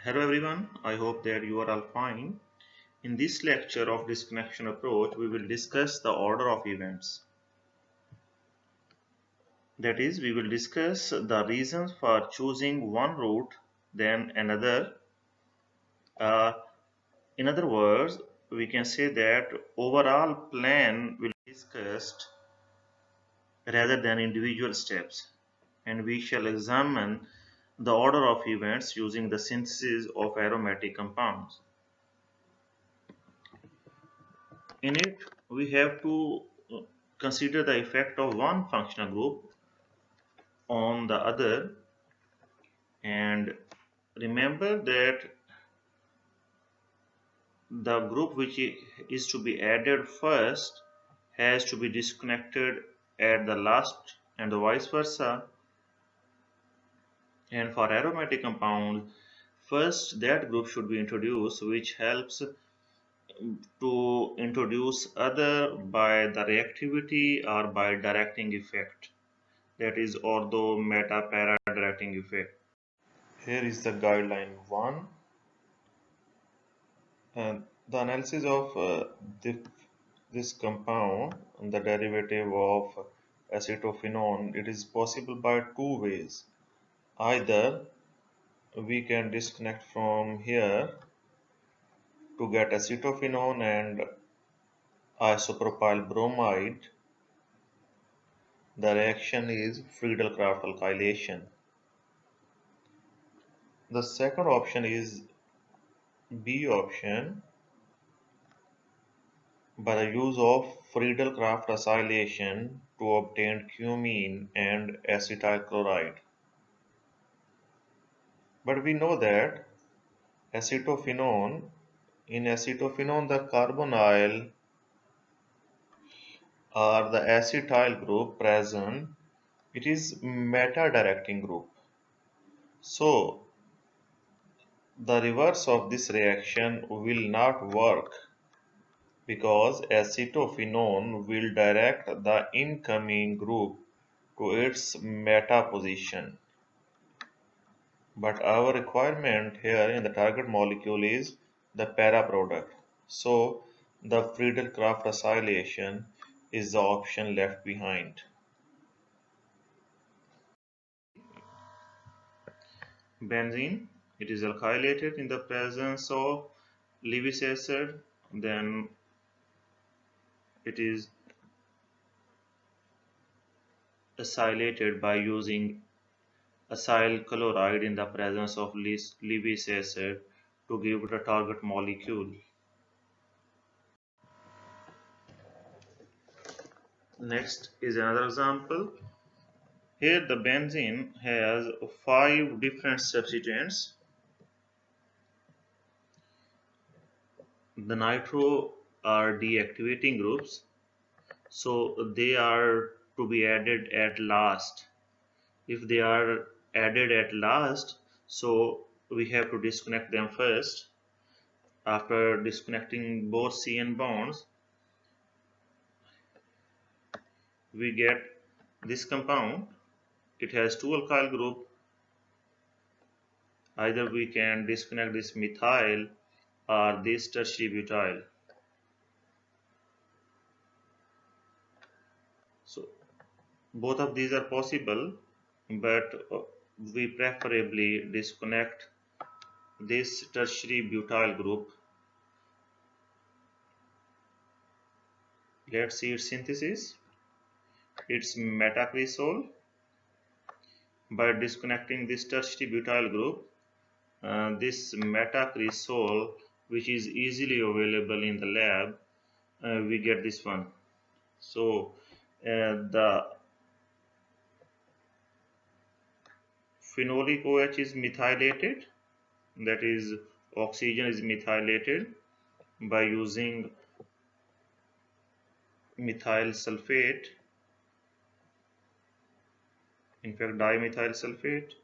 Hello everyone, I hope that you are all fine. In this lecture of disconnection approach, we will discuss the order of events. That is, we will discuss the reasons for choosing one route than another. Uh, in other words, we can say that overall plan will be discussed rather than individual steps, and we shall examine the order of events using the synthesis of aromatic compounds. In it, we have to consider the effect of one functional group on the other, and remember that the group which is to be added first has to be disconnected at the last and vice versa. And for aromatic compounds, first that group should be introduced, which helps to introduce other by the reactivity or by directing effect, that is ortho meta para directing effect. Here is the guideline 1. The analysis of this compound, the derivative of acetophenone, it is possible by two ways. Either we can disconnect from here to get acetophenone and isopropyl bromide. The reaction is Friedel-Crafts alkylation. The second option is B option, by the use of Friedel-Crafts acylation to obtain cumene and acetyl chloride. But we know that acetophenone, in acetophenone the carbonyl or the acetyl group present, it is meta-directing group. So the reverse of this reaction will not work, because acetophenone will direct the incoming group to its meta position. But our requirement here in the target molecule is the para product. So the Friedel-Crafts acylation is the option left behind. Benzene, it is alkylated in the presence of Lewis acid, then it is acylated by using acyl chloride in the presence of Lewis acid to give the target molecule. Next is another example. Here the benzene has 5 different substituents. The nitro are deactivating groups, so they are to be added at last. If they are added at last, so we have to disconnect them first. After disconnecting both CN bonds, we get this compound. It has two alkyl group. Either we can disconnect this methyl or this tertiary butyl. So both of these are possible, but we preferably disconnect this tertiary butyl group. Let's see its synthesis. It's metacresol. By disconnecting this tertiary butyl group, this metacresol, which is easily available in the lab, we get this one. So the phenolic OH is methylated, that is oxygen is methylated by using methyl sulfate, in fact dimethyl sulfate,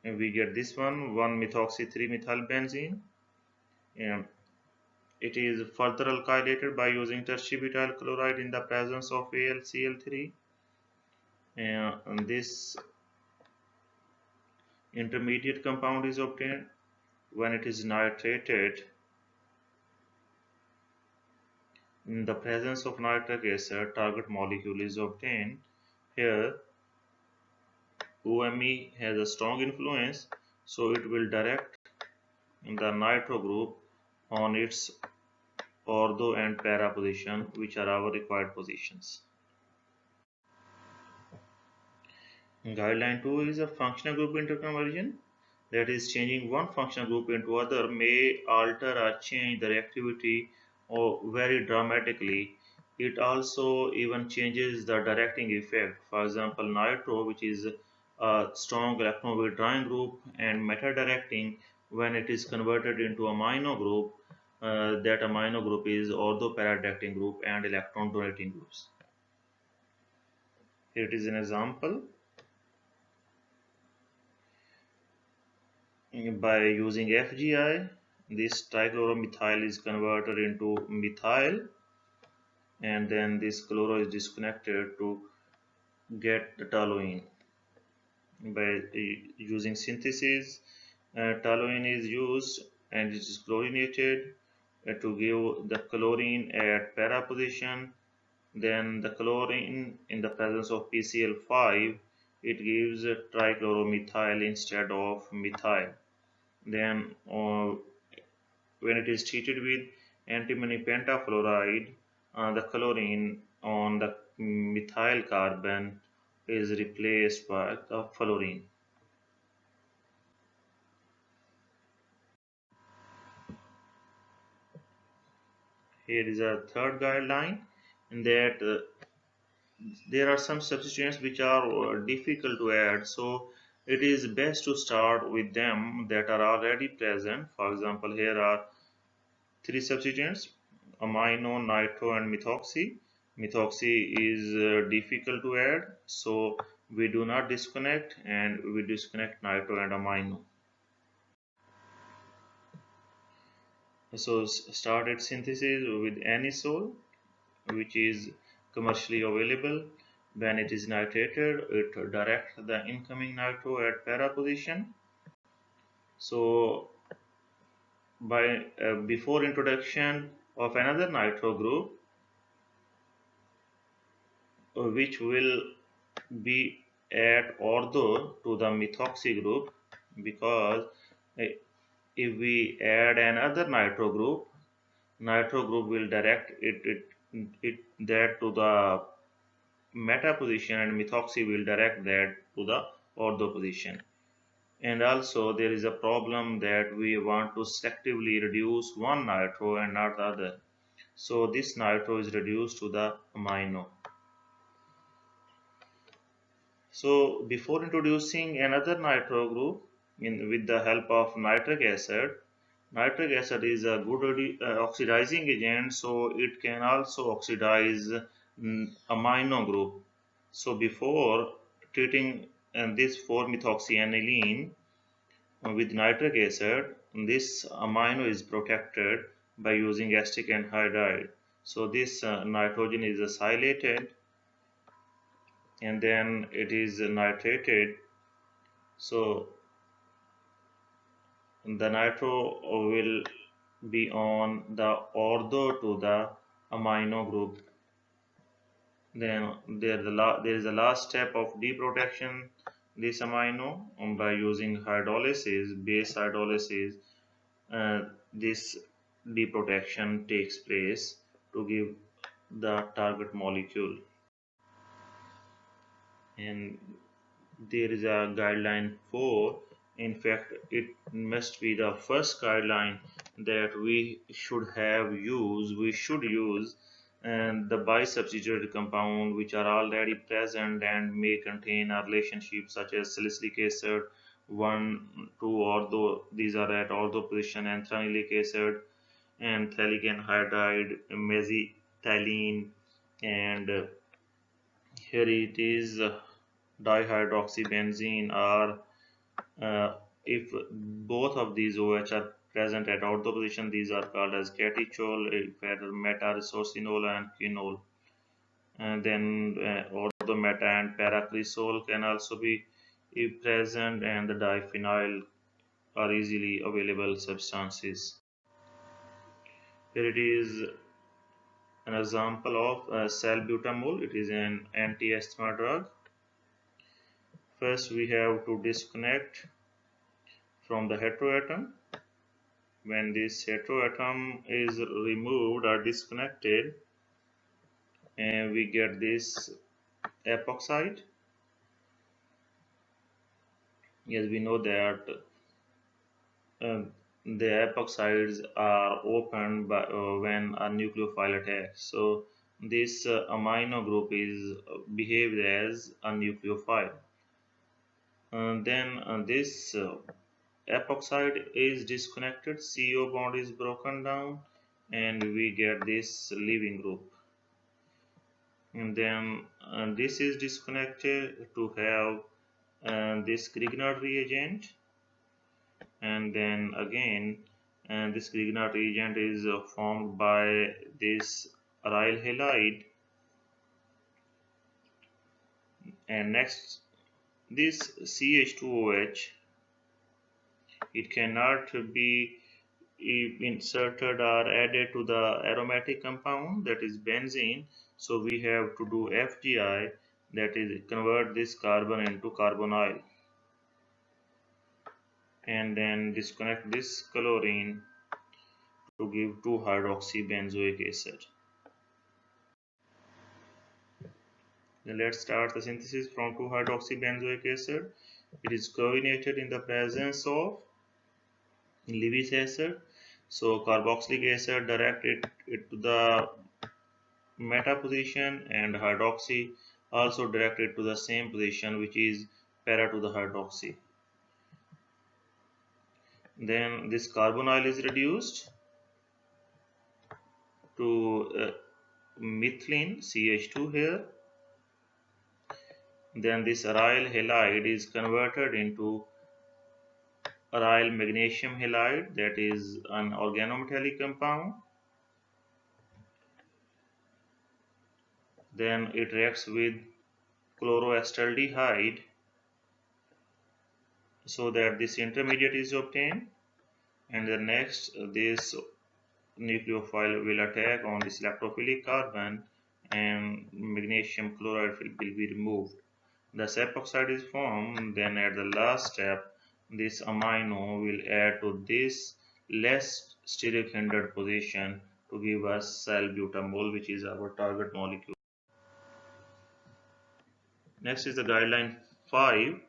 and we get this one 1-methoxy 3-methyl benzene. And it is further alkylated by using tertiary butyl chloride in the presence of AlCl3, and this Intermediate compound is obtained when it is nitrated. In the presence of nitric acid, target molecule is obtained. Here, OMe has a strong influence, so it will direct the nitro group on its ortho and para position, which are our required positions. Guideline 2 is a functional group interconversion. That is, changing one functional group into other may alter or change the reactivity or very dramatically. It also even changes the directing effect. For example, nitro, which is a strong electron withdrawing group and meta directing, when it is converted into amino group, that amino group is ortho para directing group and electron donating groups. Here it is an example. By using FGI, this trichloromethyl is converted into methyl, and then this chloro is disconnected to get the toluene. By using synthesis, toluene is used and it is chlorinated to give the chlorine at para position. Then the chlorine, in the presence of PCl5, it gives trichloromethyl instead of methyl. Then when it is treated with antimony pentafluoride, the chlorine on the methyl carbon is replaced by the fluorine. Here is a third guideline, in that there are some substituents which are difficult to add, so it is best to start with them that are already present. For example, here are three substituents: amino, nitro, and methoxy. Methoxy is difficult to add, so we do not disconnect, and we disconnect nitro and amino. So started synthesis with anisole, which is commercially available. When it is nitrated, it directs the incoming nitro at para position. So by before introduction of another nitro group, which will be at ortho to the methoxy group, because if we add another nitro group will direct it that to the meta position, and methoxy will direct that to the ortho position. And also there is a problem that we want to selectively reduce one nitro and not the other. So this nitro is reduced to the amino. So before introducing another nitro group with the help of nitric acid is a good oxidizing agent, so it can also oxidize amino group. So before treating this 4-methoxyaniline with nitric acid, this amino is protected by using acetic anhydride. So this nitrogen is acylated, and then it is nitrated. So the nitro will be on the ortho to the amino group. Then there is a last step of deprotection this amino by using hydrolysis, base hydrolysis. This deprotection takes place to give the target molecule. And there is a guideline 4. In fact, it must be the first guideline that we should use and the bisubstituted compound which are already present and may contain a relationship such as salicylic acid 1 2 ortho, these are at ortho position, and anthranilic acid and phthalic anhydride, mesithylene, and here it is dihydroxybenzene, or if both of these OH are present at ortho position, these are called as catechol, meta-resorcinol, and quinol. And then ortho, meta, and paracresol can also be if present, and the diphenyl are easily available substances. Here it is an example of salbutamol. It is an anti-asthma drug. First, we have to disconnect from the heteroatom. When this heteroatom is removed or disconnected, and we get this epoxide. Yes, we know that uh, the epoxides are opened by, when a nucleophile attacks. So this amino group is behaved as a nucleophile. Then this epoxide is disconnected, CO bond is broken down, and we get this leaving group. And then this is disconnected to have this Grignard reagent, and then again this Grignard reagent is formed by this aryl halide, and next this CH2OH, it cannot be inserted or added to the aromatic compound, that is benzene, so we have to do FGI, that is convert this carbon into carbonyl, and then disconnect this chlorine to give 2-hydroxybenzoic acid. Then let's start the synthesis from 2-hydroxybenzoic acid. It is coordinated in the presence of Lewis acid. So carboxylic acid direct it to the meta position, and hydroxy also directed to the same position, which is para to the hydroxy. Then this carbonyl is reduced to methylene CH2 here. Then this aryl halide is converted into aryl magnesium halide, that is an organometallic compound. Then it reacts with chloroacetaldehyde so that this intermediate is obtained, and the next this nucleophile will attack on this electrophilic carbon, and magnesium chloride will be removed. The epoxide is formed. Then at the last step, this amino will add to this less steric hindered position to give us salbutamol, which is our target molecule. Next is the guideline 5.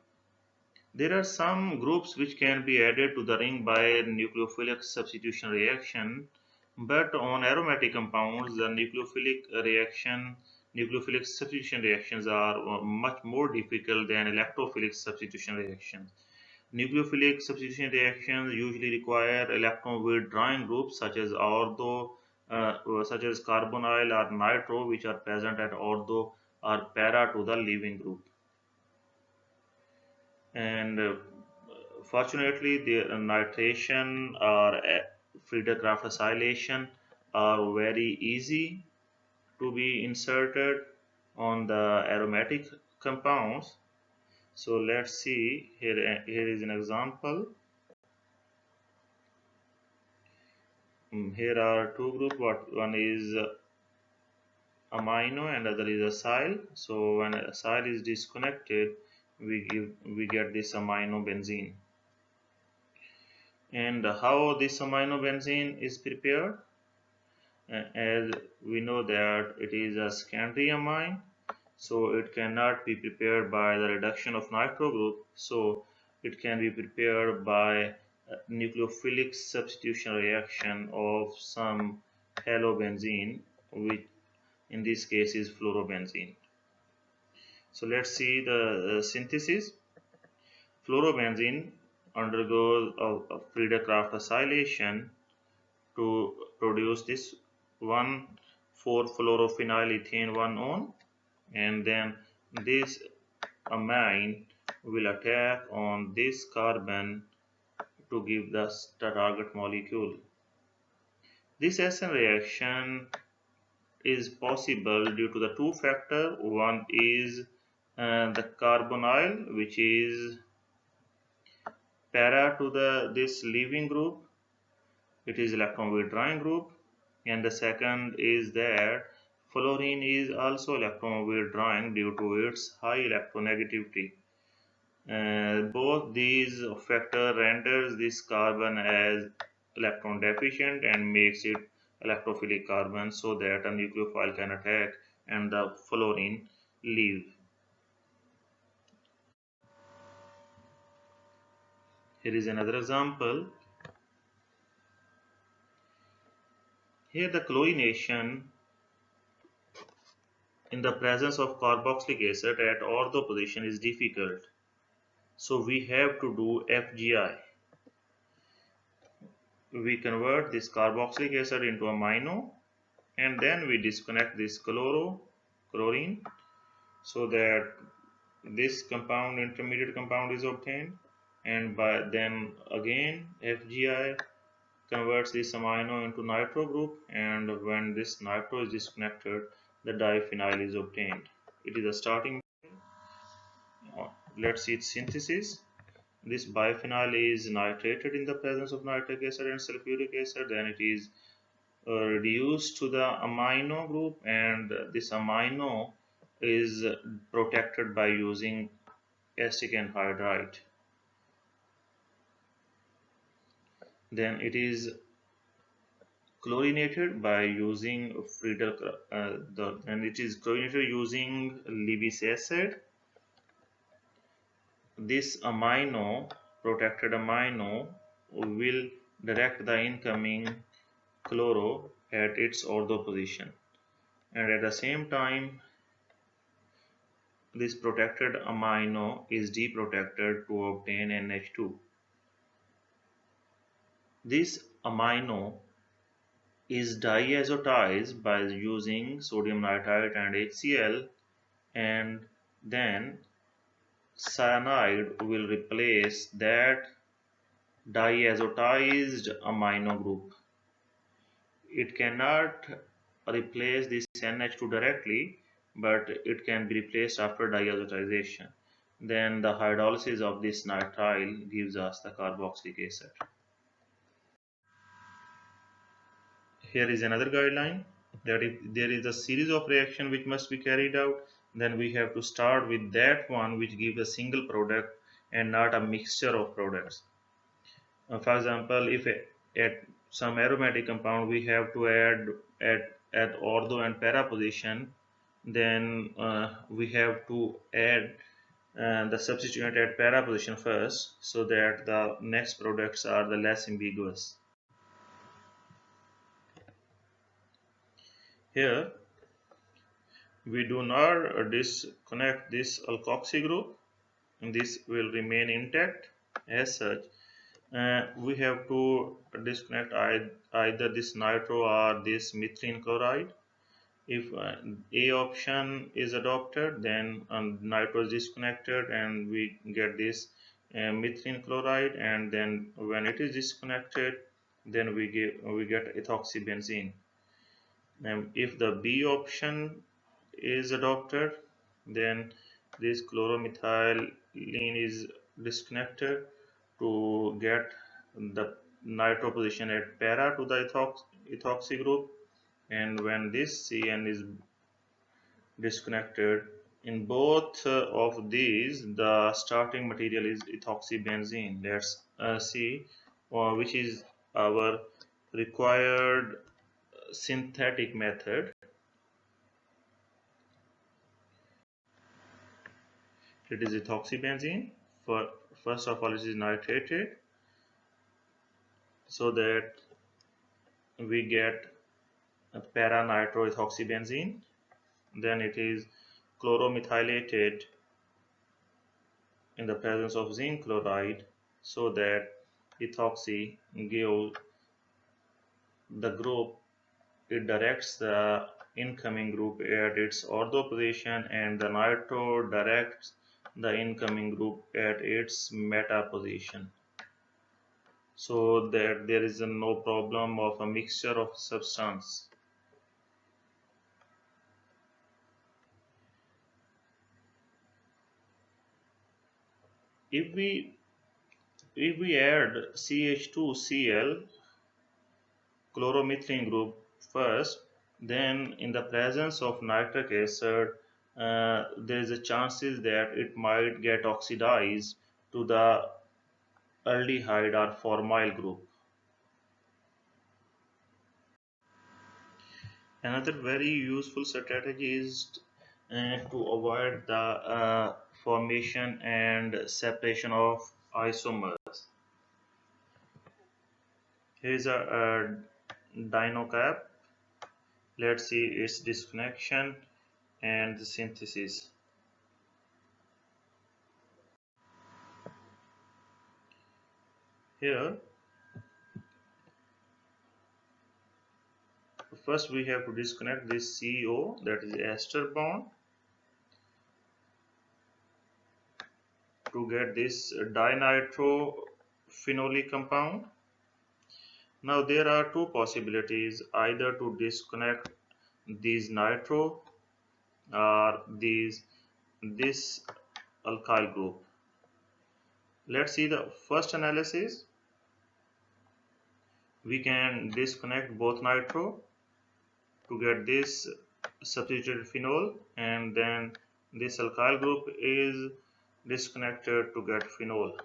There are some groups which can be added to the ring by nucleophilic substitution reaction, but on aromatic compounds, the nucleophilic substitution reactions are much more difficult than electrophilic substitution reactions. Nucleophilic substitution reactions usually require electron withdrawing groups such as carbonyl or nitro, which are present at ortho or para to the leaving group. And fortunately, the nitration or Friedel-Crafts acylation are very easy to be inserted on the aromatic compounds. So let's see here. Here is an example. Here are two groups. One is amino and other is acyl. So when acyl is disconnected, we get this amino benzene. And how this amino benzene is prepared? As we know that it is a secondary amine, so it cannot be prepared by the reduction of nitro group, so it can be prepared by nucleophilic substitution reaction of some halobenzene, which in this case is fluorobenzene. So let's see the synthesis. Fluorobenzene undergoes a Friedel-Crafts acylation to produce this 1,4-fluorophenylethane 1-on, and then this amine will attack on this carbon to give the target molecule. This SN reaction is possible due to the two factors. One is The carbonyl, which is para to this leaving group, it is electron withdrawing group, and the second is that fluorine is also electron withdrawing due to its high electronegativity. Both these factor renders this carbon as electron deficient and makes it electrophilic carbon, so that a nucleophile can attack and the fluorine leave. Here is another example. Here the chlorination in the presence of carboxylic acid at ortho position is difficult. So we have to do FGI. We convert this carboxylic acid into amino, and then we disconnect this chlorine, so that this compound, intermediate compound, is obtained. And by then again FGI converts this amino into nitro group, and when this nitro is disconnected, the diphenyl is obtained. It is a starting. Let's see its synthesis. This biphenyl is nitrated in the presence of nitric acid and sulfuric acid. Then it is reduced to the amino group, and this amino is protected by using acetic anhydride. Then it is chlorinated by using Friedel, and it is chlorinated using Lewis acid. This amino, protected amino, will direct the incoming chloro at its ortho position, and at the same time this protected amino is deprotected to obtain NH2. This amino is diazotized by using sodium nitrite and HCl, and then cyanide will replace that diazotized amino group. It cannot replace this NH2 directly, but it can be replaced after diazotization. Then the hydrolysis of this nitrile gives us the carboxylic acid. Here is another guideline, that if there is a series of reaction which must be carried out, then we have to start with that one which gives a single product and not a mixture of products. For example, if at some aromatic compound we have to add at ortho and para position, then we have to add the substituent at para position first, so that the next products are the less ambiguous. Here we do not disconnect this alkoxy group, and this will remain intact. As such, we have to disconnect either this nitro or this methylene chloride. If A option is adopted, then nitro is disconnected and we get this methylene chloride, and then when it is disconnected, then we get ethoxybenzene. And if the B option is adopted, then this chloromethylene is disconnected to get the nitro position at para to the ethoxy group, and when this CN is disconnected, in both of these the starting material is ethoxybenzene. Let's see which is our required synthetic method. It is ethoxybenzene. First of all, it is nitrated, so that we get a para-nitroethoxybenzene. Then it is chloromethylated in the presence of zinc chloride, so that ethoxy gives the group, it directs the incoming group at its ortho position, and the nitro directs the incoming group at its meta position, so that there is no problem of a mixture of substance. If we add CH2Cl chloromethylene group first, then in the presence of nitric acid, there is a chances that it might get oxidized to the aldehyde or formyl group. Another very useful strategy is to avoid the formation and separation of isomers. Here is a dino cap. Let's see its disconnection and the synthesis. Here, first we have to disconnect this CO, that is ester bond, to get this dinitrophenolic compound. Now there are two possibilities, either to disconnect these nitro or this alkyl group. Let's see the first analysis. We can disconnect both nitro to get this substituted phenol, and then this alkyl group is disconnected to get phenol.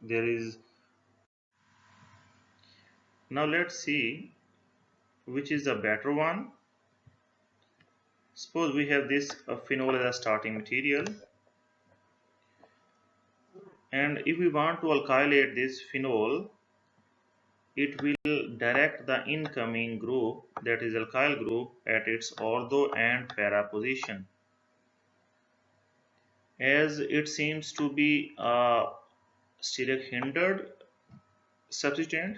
There is Now let's see which is the better one. Suppose we have this phenol as a starting material, and if we want to alkylate this phenol, it will direct the incoming group, that is alkyl group, at its ortho and para position. As it seems to be a steric hindered substituent,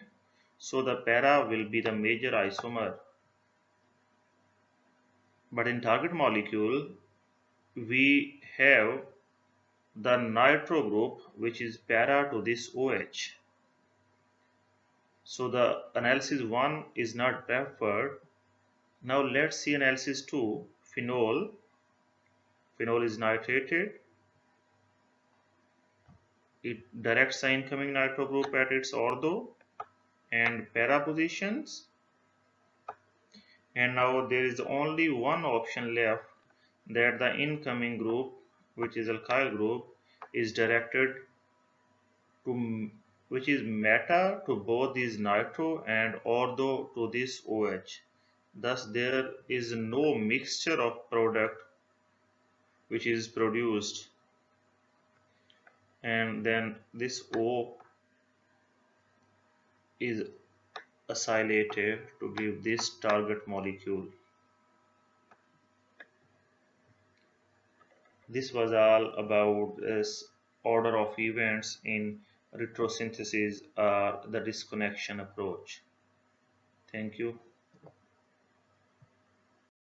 so the para will be the major isomer. But in target molecule, we have the nitro group, which is para to this OH. So the analysis 1 is not preferred. Now let's see analysis 2. Phenol is nitrated. It directs the incoming nitro group at its ortho and para positions. And now there is only one option left, that the incoming group, which is alkyl group, is directed to, which is meta to both these nitro and ortho to this OH. Thus there is no mixture of product which is produced, and then this O is acylated to give this target molecule. This was all about this order of events in retrosynthesis or the disconnection approach. Thank you.